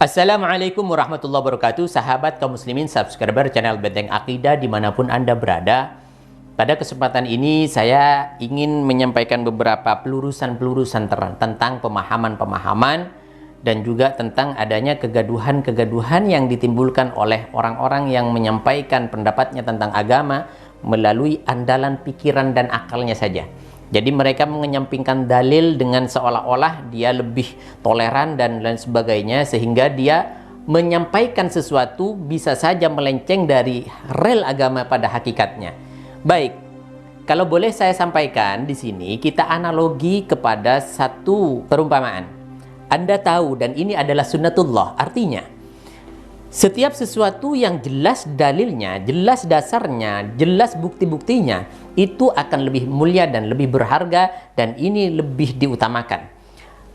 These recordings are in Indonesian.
Assalamualaikum warahmatullahi wabarakatuh, sahabat kaum muslimin, subscriber channel Benteng Akidah dimanapun Anda berada. Pada kesempatan ini saya ingin menyampaikan beberapa pelurusan-pelurusan tentang pemahaman-pemahaman dan juga tentang adanya kegaduhan-kegaduhan yang ditimbulkan oleh orang-orang yang menyampaikan pendapatnya tentang agama melalui andalan pikiran dan akalnya saja. Jadi mereka menyampingkan dalil dengan seolah-olah dia lebih toleran dan lain sebagainya, sehingga dia menyampaikan sesuatu bisa saja melenceng dari rel agama pada hakikatnya. Baik, kalau boleh saya sampaikan di sini, kita analogi kepada satu perumpamaan. Anda tahu, dan ini adalah sunnatullah, artinya setiap sesuatu yang jelas dalilnya, jelas dasarnya, jelas bukti-buktinya, itu akan lebih mulia dan lebih berharga, dan ini lebih diutamakan.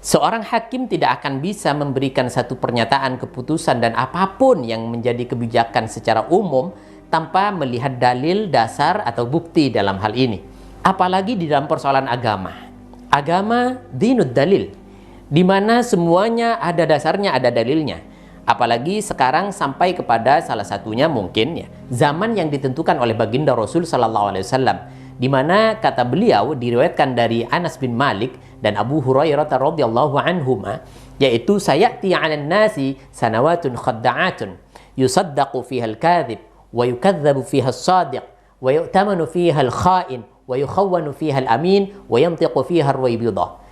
Seorang hakim tidak akan bisa memberikan satu pernyataan, keputusan, dan apapun yang menjadi kebijakan secara umum tanpa melihat dalil, dasar, atau bukti dalam hal ini. Apalagi di dalam persoalan agama. Agama dinud dalil, di mana semuanya ada dasarnya, ada dalilnya. Apalagi sekarang sampai kepada salah satunya mungkin ya, zaman yang ditentukan oleh baginda Rasul sallallahu alaihi wasallam, di mana kata beliau diriwayatkan dari Anas bin Malik dan Abu Hurairah radhiyallahu anhuma, yaitu sayati 'alan nasi sanawatun khadda'atun yusaddaqu fiha al-kadhib wa yukadzdzabu fiha as-shadiq wa yu'tamanu fiha al-kha'in wa yukhawwanu fiha al-amin wa yantiqu fiha ar-ruwaybidah.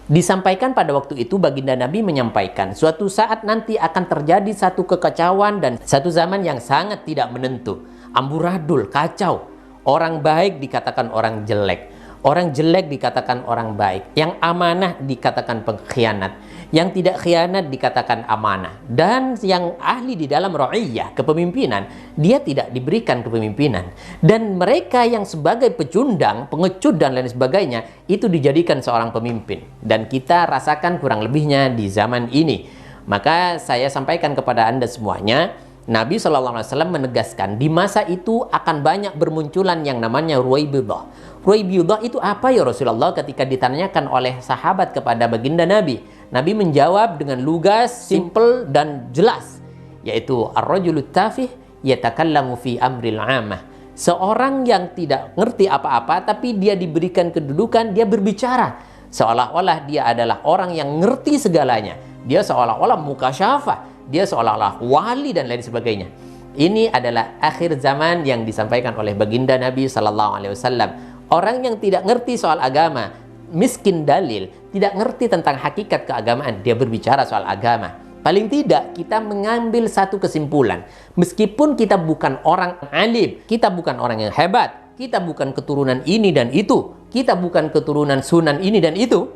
Disampaikan pada waktu itu baginda Nabi menyampaikan, suatu saat nanti akan terjadi satu kekacauan dan satu zaman yang sangat tidak menentu, amburadul, kacau. Orang baik dikatakan orang jelek, orang jelek dikatakan orang baik, yang amanah dikatakan pengkhianat, yang tidak khianat dikatakan amanah, dan yang ahli di dalam ra'iyah, kepemimpinan, dia tidak diberikan kepemimpinan, dan mereka yang sebagai pecundang, pengecut dan lain sebagainya, itu dijadikan seorang pemimpin. Dan kita rasakan kurang lebihnya di zaman ini. Maka saya sampaikan kepada Anda semuanya, Nabi SAW menegaskan di masa itu akan banyak bermunculan yang namanya ruwaybidah. Ruwaybidah itu apa ya Rasulullah? Ketika ditanyakan oleh sahabat kepada baginda Nabi, Nabi menjawab dengan lugas, simple dan jelas, yaitu ar-rajulut tafih yatakallamu fi amril 'amah. Seorang yang tidak ngerti apa-apa tapi dia diberikan kedudukan, dia berbicara seolah-olah dia adalah orang yang ngerti segalanya. Dia seolah-olah mukasyafah, dia seolah-olah wali dan lain sebagainya. Ini adalah akhir zaman yang disampaikan oleh baginda Nabi sallallahu alaihi wasallam. Orang yang tidak ngerti soal agama, miskin dalil, tidak ngerti tentang hakikat keagamaan, dia berbicara soal agama. Paling tidak kita mengambil satu kesimpulan. Meskipun kita bukan orang alim, kita bukan orang yang hebat, kita bukan keturunan ini dan itu, kita bukan keturunan Sunan ini dan itu,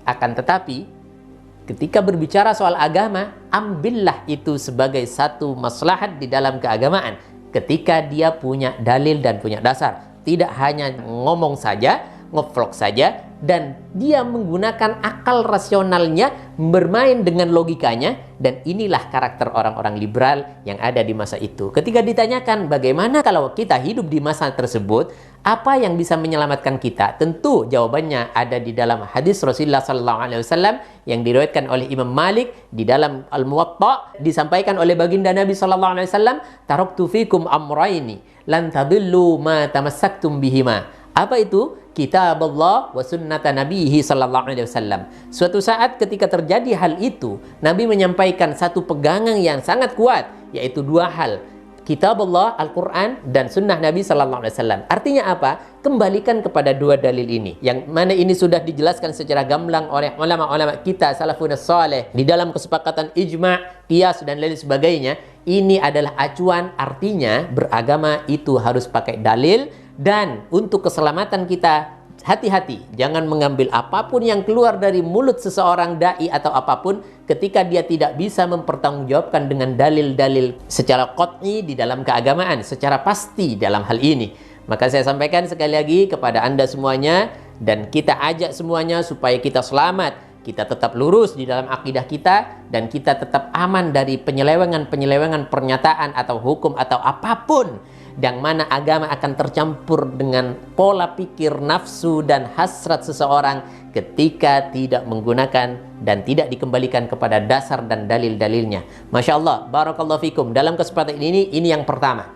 akan tetapi ketika berbicara soal agama, ambillah itu sebagai satu maslahat di dalam keagamaan. Ketika dia punya dalil dan punya dasar. Tidak hanya ngomong saja, ngevlog saja, dan dia menggunakan akal rasionalnya, bermain dengan logikanya, dan inilah karakter orang-orang liberal yang ada di masa itu. Ketika ditanyakan bagaimana kalau kita hidup di masa tersebut, apa yang bisa menyelamatkan kita? Tentu jawabannya ada di dalam hadis Rasulullah SAW yang diriwayatkan oleh Imam Malik di dalam Al-Muwatta, disampaikan oleh baginda Nabi SAW, taraktu fikum amraini lan tadillu ma tamassaktum bihima. Apa itu? Kitab Allah wa sunnata nabihi sallallahu alaihi wasallam. Suatu saat ketika terjadi hal itu, Nabi menyampaikan satu pegangan yang sangat kuat, yaitu dua hal. Kitab Allah, Al-Quran, dan sunnah Nabi sallallahu alaihi wasallam. Artinya apa? Kembalikan kepada dua dalil ini. Yang mana ini sudah dijelaskan secara gamblang oleh ulama-ulama kita, salafun saleh, di dalam kesepakatan ijma', qiyas, dan lain sebagainya. Ini adalah acuan, artinya beragama itu harus pakai dalil. Dan untuk keselamatan kita, hati-hati, jangan mengambil apapun yang keluar dari mulut seseorang da'i atau apapun ketika dia tidak bisa mempertanggungjawabkan dengan dalil-dalil secara qat'i di dalam keagamaan, secara pasti dalam hal ini. Maka saya sampaikan sekali lagi kepada Anda semuanya, dan kita ajak semuanya supaya kita selamat, kita tetap lurus di dalam akidah kita, dan kita tetap aman dari penyelewengan-penyelewengan pernyataan atau hukum atau apapun yang mana agama akan tercampur dengan pola pikir, nafsu, dan hasrat seseorang ketika tidak menggunakan dan tidak dikembalikan kepada dasar dan dalil-dalilnya. Masya Allah, barakallahu fikum. Dalam kesempatan ini yang pertama.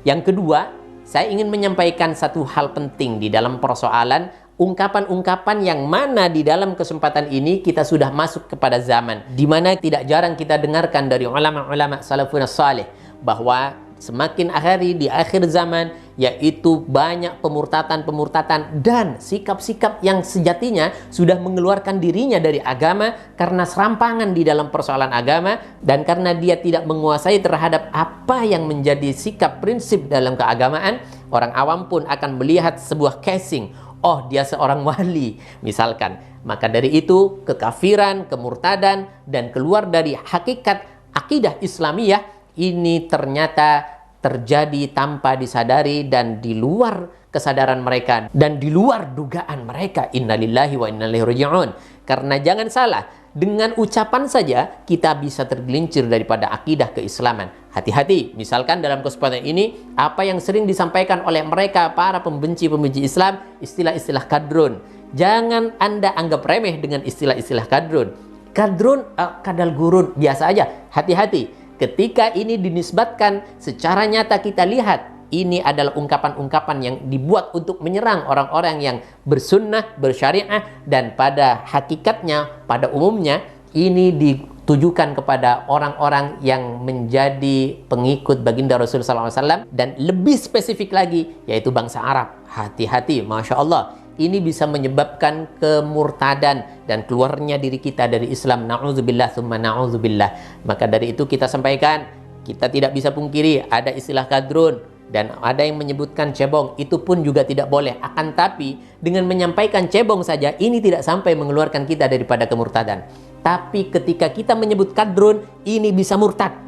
Yang kedua, saya ingin menyampaikan satu hal penting di dalam persoalan ungkapan-ungkapan yang mana di dalam kesempatan ini kita sudah masuk kepada zaman di mana tidak jarang kita dengarkan dari ulama-ulama salafun salih bahwa semakin hari di akhir zaman yaitu banyak pemurtatan-pemurtatan dan sikap-sikap yang sejatinya sudah mengeluarkan dirinya dari agama karena serampangan di dalam persoalan agama dan karena dia tidak menguasai terhadap apa yang menjadi sikap prinsip dalam keagamaan. Orang awam pun akan melihat sebuah casing, oh dia seorang wali misalkan, maka dari itu kekafiran, kemurtadan dan keluar dari hakikat akidah Islamiyah ini ternyata terjadi tanpa disadari dan di luar kesadaran mereka dan di luar dugaan mereka. Innalillahi wa inna ilaihi raji'un. Karena jangan salah, dengan ucapan saja kita bisa tergelincir daripada akidah keislaman. Hati-hati, misalkan dalam kesempatan ini apa yang sering disampaikan oleh mereka para pembenci-pembenci Islam, istilah-istilah kadrun. Jangan Anda anggap remeh dengan istilah-istilah kadrun. Kadrun, kadal gurun, biasa aja. Hati-hati. Ketika ini dinisbatkan secara nyata kita lihat ini adalah ungkapan-ungkapan yang dibuat untuk menyerang orang-orang yang bersunnah, bersyariah dan pada hakikatnya, pada umumnya ini ditujukan kepada orang-orang yang menjadi pengikut baginda Rasulullah SAW dan lebih spesifik lagi yaitu bangsa Arab. Hati-hati, Masya Allah. Ini bisa menyebabkan kemurtadan dan keluarnya diri kita dari Islam. Na'udzubillah, summa na'udzubillah. Maka dari itu kita sampaikan, kita tidak bisa pungkiri ada istilah kadrun dan ada yang menyebutkan cebong. Itu pun juga tidak boleh. Akan tapi dengan menyampaikan cebong saja, ini tidak sampai mengeluarkan kita daripada kemurtadan. Tapi ketika kita menyebut kadrun, ini bisa murtad.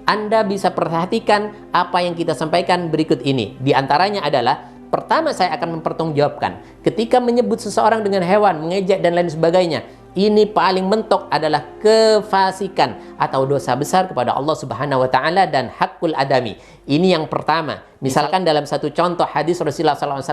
Anda bisa perhatikan apa yang kita sampaikan berikut ini. Di antaranya adalah pertama, saya akan mempertanggungjawabkan ketika menyebut seseorang dengan hewan, mengejek dan lain sebagainya. Ini paling mentok adalah kefasikan atau dosa besar kepada Allah Subhanahu wa taala dan hakul adami. Ini yang pertama. Misalkan dalam satu contoh hadis Rasulullah SAW,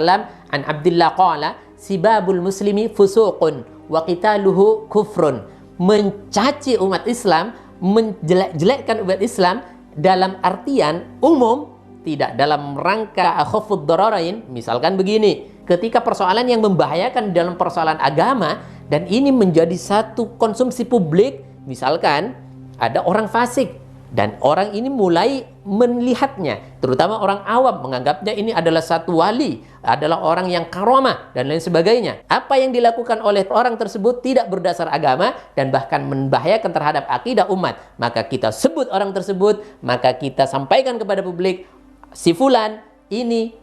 an Abdullah qala, sibabul muslimi fusuqun wa qitaluhu kufrun. Mencaci umat Islam, menjelek-jelekkan umat Islam dalam artian umum, tidak dalam rangka khafud dararain. Misalkan begini, ketika persoalan yang membahayakan dalam persoalan agama dan ini menjadi satu konsumsi publik, misalkan ada orang fasik dan orang ini mulai melihatnya, terutama orang awam menganggapnya ini adalah satu wali, adalah orang yang karamah dan lain sebagainya. Apa yang dilakukan oleh orang tersebut tidak berdasar agama dan bahkan membahayakan terhadap akidah umat. Maka kita sebut orang tersebut, maka kita sampaikan kepada publik, si fulan ini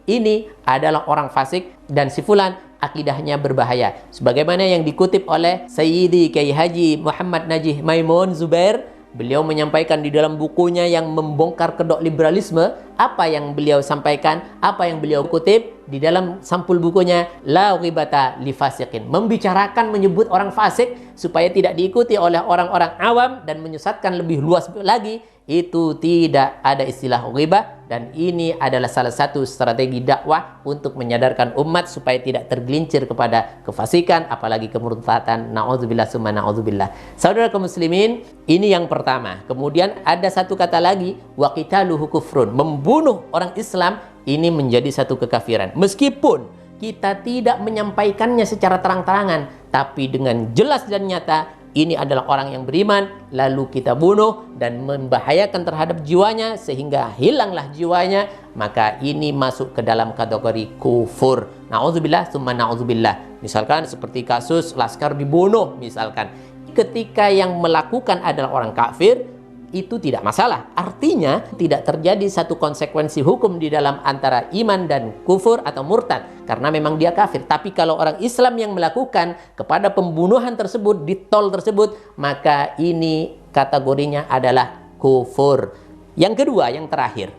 adalah orang fasik dan si fulan akidahnya berbahaya. Sebagaimana yang dikutip oleh Sayyidi Kiai Haji Muhammad Najih Maimun Zubair, beliau menyampaikan di dalam bukunya yang membongkar kedok liberalisme, apa yang beliau sampaikan, apa yang beliau kutip di dalam sampul bukunya, la ghibata li fasiqin, membicarakan menyebut orang fasik supaya tidak diikuti oleh orang-orang awam dan menyesatkan lebih luas lagi. Itu tidak ada istilah ghibah dan ini adalah salah satu strategi dakwah untuk menyadarkan umat supaya tidak tergelincir kepada kefasikan apalagi kemurtadan. Na'udzubillah summa na'udzubillah. Saudara kaum muslimin, ini yang pertama. Kemudian ada satu kata lagi, wa qitaluhu kufrun, membunuh orang Islam ini menjadi satu kekafiran. Meskipun kita tidak menyampaikannya secara terang-terangan, tapi dengan jelas dan nyata ini adalah orang yang beriman, lalu kita bunuh dan membahayakan terhadap jiwanya sehingga hilanglah jiwanya, maka ini masuk ke dalam kategori kufur. Na'udzubillah summa na'udzubillah. Misalkan seperti kasus Laskar dibunuh misalkan. Ketika yang melakukan adalah orang kafir, itu tidak masalah. Artinya tidak terjadi satu konsekuensi hukum di dalam antara iman dan kufur atau murtad karena memang dia kafir. Tapi kalau orang Islam yang melakukan kepada pembunuhan tersebut di tol tersebut, maka ini kategorinya adalah kufur. Yang kedua, yang terakhir,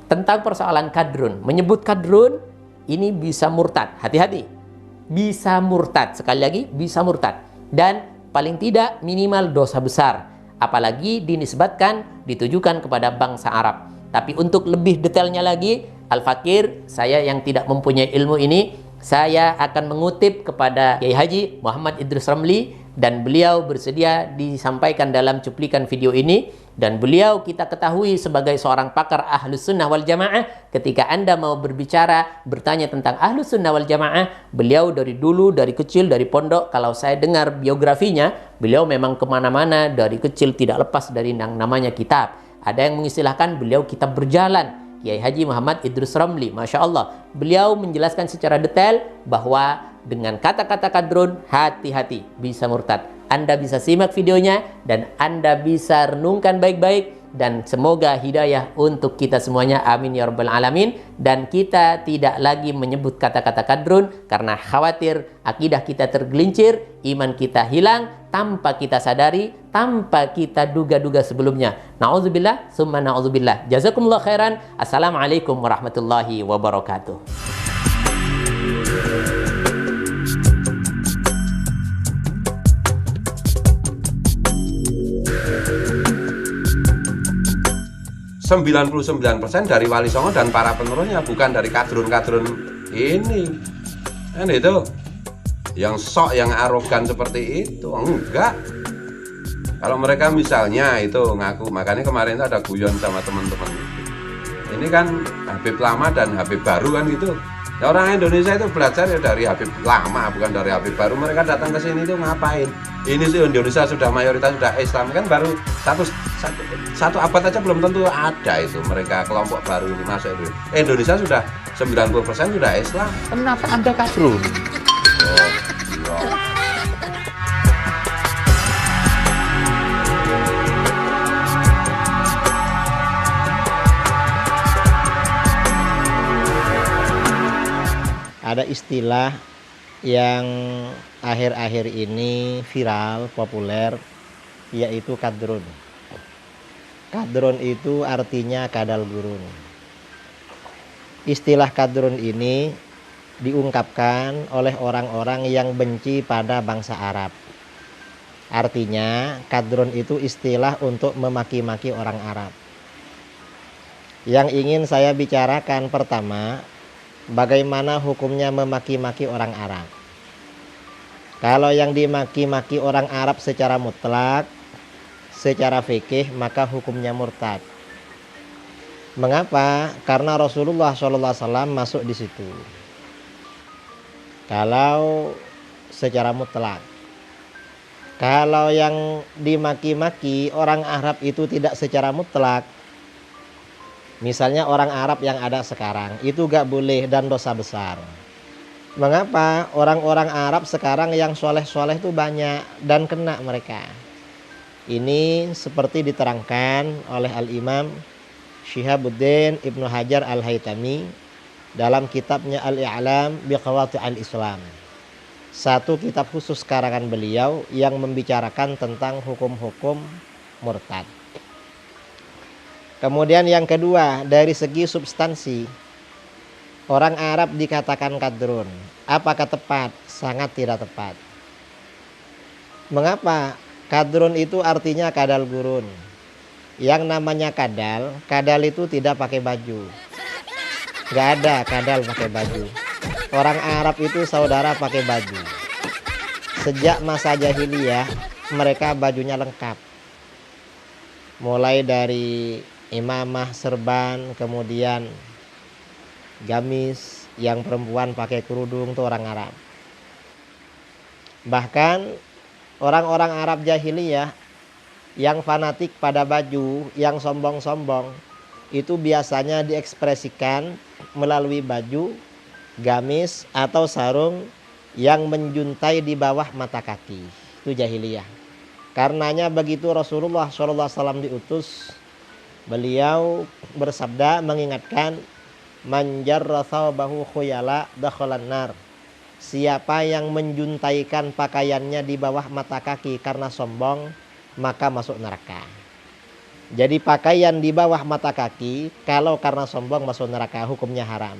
tentang persoalan kadrun. Menyebut kadrun ini bisa murtad. Hati-hati. Bisa murtad. Sekali lagi, bisa murtad. Dan paling tidak minimal dosa besar. Apalagi dinisbatkan, ditujukan kepada bangsa Arab. Tapi untuk lebih detailnya lagi, Al-Fakir, saya yang tidak mempunyai ilmu ini, saya akan mengutip kepada Kiai Haji Muhammad Idrus Ramli, dan beliau bersedia disampaikan dalam cuplikan video ini. Dan beliau kita ketahui sebagai seorang pakar Ahlus Sunnah wal Jamaah. Ketika Anda mau berbicara, bertanya tentang Ahlus Sunnah wal Jamaah, beliau dari dulu, dari kecil, dari pondok, kalau saya dengar biografinya, beliau memang kemana-mana dari kecil tidak lepas dari yang namanya kitab. Ada yang mengistilahkan beliau kitab berjalan. Kiai Haji Muhammad Idrus Ramli, Masya Allah, beliau menjelaskan secara detail bahwa dengan kata-kata kadrun, hati-hati, bisa murtad. Anda bisa simak videonya dan Anda bisa renungkan baik-baik, dan semoga hidayah untuk kita semuanya, amin ya rabbal alamin. Dan kita tidak lagi menyebut kata-kata kadrun karena khawatir akidah kita tergelincir, iman kita hilang tanpa kita sadari, tanpa kita duga-duga sebelumnya. Na'udzubillah summa na'udzubillah. Jazakumullah khairan. Assalamualaikum warahmatullahi wabarakatuh. 99% dari Wali Songo dan para penerusnya, bukan dari kadrun-kadrun ini. Kan itu yang sok, yang arogan seperti itu. Enggak. Kalau mereka misalnya itu ngaku, makanya kemarin itu ada guyon sama teman-teman. Ini kan Habib lama dan Habib baru kan gitu. Ya, orang Indonesia itu belajar ya dari Habib lama, bukan dari Habib baru. Mereka datang ke sini itu ngapain? Ini sih Indonesia sudah mayoritas sudah Islam, kan baru satu abad aja belum tentu ada itu mereka kelompok baru ini masuk itu. Indonesia sudah 90% sudah Islam. Kenapa Anda kadrun? Oh, iya. Ada istilah yang akhir-akhir ini viral, populer, yaitu kadrun. Kadrun itu artinya kadal gurun. Istilah kadrun ini diungkapkan oleh orang-orang yang benci pada bangsa Arab. Artinya kadrun itu istilah untuk memaki-maki orang Arab. Yang ingin saya bicarakan pertama, bagaimana hukumnya memaki-maki orang Arab. Kalau yang dimaki-maki orang Arab secara mutlak, secara fikih, maka hukumnya murtad. Mengapa? Karena Rasulullah SAW masuk di situ. Kalau secara mutlak. Kalau yang dimaki-maki orang Arab itu tidak secara mutlak, misalnya orang Arab yang ada sekarang, itu gak boleh dan dosa besar. Mengapa? Orang-orang Arab sekarang yang soleh-soleh itu banyak dan kena mereka. Ini seperti diterangkan oleh Al-Imam Syihabuddin Ibnu Hajar Al-Haytami dalam kitabnya Al-I'lam Biqawati'il Islam. Satu kitab khusus karangan beliau yang membicarakan tentang hukum-hukum murtad. Kemudian yang kedua, dari segi substansi, orang Arab dikatakan kadrun. Apakah tepat? Sangat tidak tepat. Mengapa? Kadrun itu artinya kadal gurun. Yang namanya kadal, kadal itu tidak pakai baju. Gak ada kadal pakai baju. Orang Arab itu saudara pakai baju. Sejak masa jahiliyah, mereka bajunya lengkap. Mulai dari imamah, serban, kemudian gamis, yang perempuan pakai kerudung, itu orang Arab. Bahkan orang-orang Arab jahiliyah yang fanatik pada baju, yang sombong-sombong, itu biasanya diekspresikan melalui baju, gamis, atau sarung yang menjuntai di bawah mata kaki. Itu jahiliyah. Karenanya begitu Rasulullah SAW diutus, beliau bersabda mengingatkan, man jarra thawbahu khuyala dakhalan nar. Siapa yang menjuntaikan pakaiannya di bawah mata kaki karena sombong, maka masuk neraka. Jadi pakaian di bawah mata kaki kalau karena sombong masuk neraka, hukumnya haram.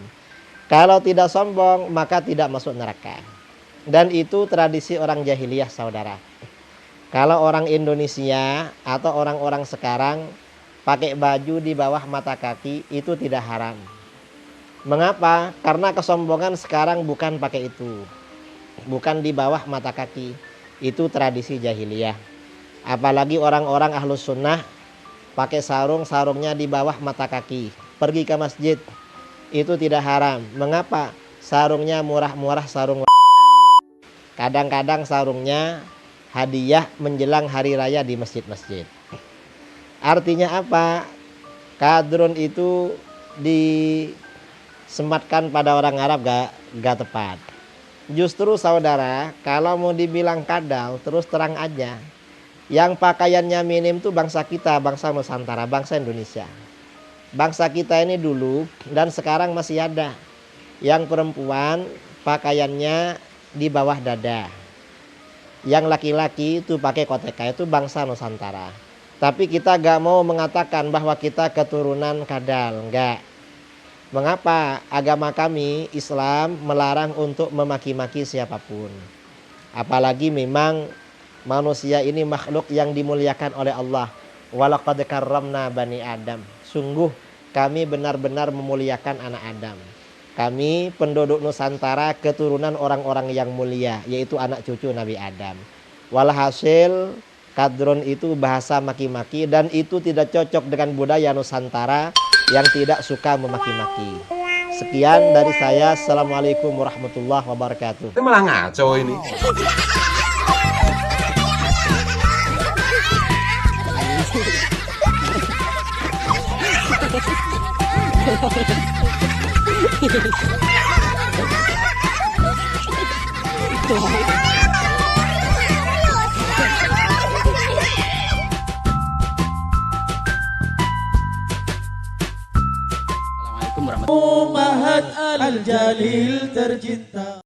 Kalau tidak sombong maka tidak masuk neraka. Dan itu tradisi orang jahiliyah, saudara. Kalau orang Indonesia atau orang-orang sekarang pakai baju di bawah mata kaki, itu tidak haram. Mengapa? Karena kesombongan sekarang bukan pakai itu. Bukan di bawah mata kaki. Itu tradisi jahiliyah. Apalagi orang-orang ahlus sunnah pakai sarung, sarungnya di bawah mata kaki. Pergi ke masjid, itu tidak haram. Mengapa? Sarungnya murah-murah, sarung. Kadang-kadang sarungnya hadiah menjelang hari raya di masjid-masjid. Artinya apa? Kadrun itu disematkan pada orang Arab gak tepat. Justru saudara, kalau mau dibilang kadal, terus terang aja. Yang pakaiannya minim tuh bangsa kita, bangsa Nusantara, bangsa Indonesia. Bangsa kita ini dulu dan sekarang masih ada. Yang perempuan pakaiannya di bawah dada. Yang laki-laki itu pakai koteka, itu bangsa Nusantara. Tapi kita gak mau mengatakan bahwa kita keturunan kadal, enggak. Mengapa? Agama kami, Islam, melarang untuk memaki-maki siapapun. Apalagi memang manusia ini makhluk yang dimuliakan oleh Allah. Walaqad karramna bani Adam. Sungguh kami benar-benar memuliakan anak Adam. Kami penduduk Nusantara keturunan orang-orang yang mulia, yaitu anak cucu Nabi Adam. Walhasil kadrun itu bahasa maki-maki dan itu tidak cocok dengan budaya Nusantara yang tidak suka memaki-maki. Sekian dari saya. Assalamualaikum warahmatullahi wabarakatuh. Ini malah ngaco ini. Assalamualaikum warahmatullahi wabarakatuh. Mahat Al-Jalil tercinta.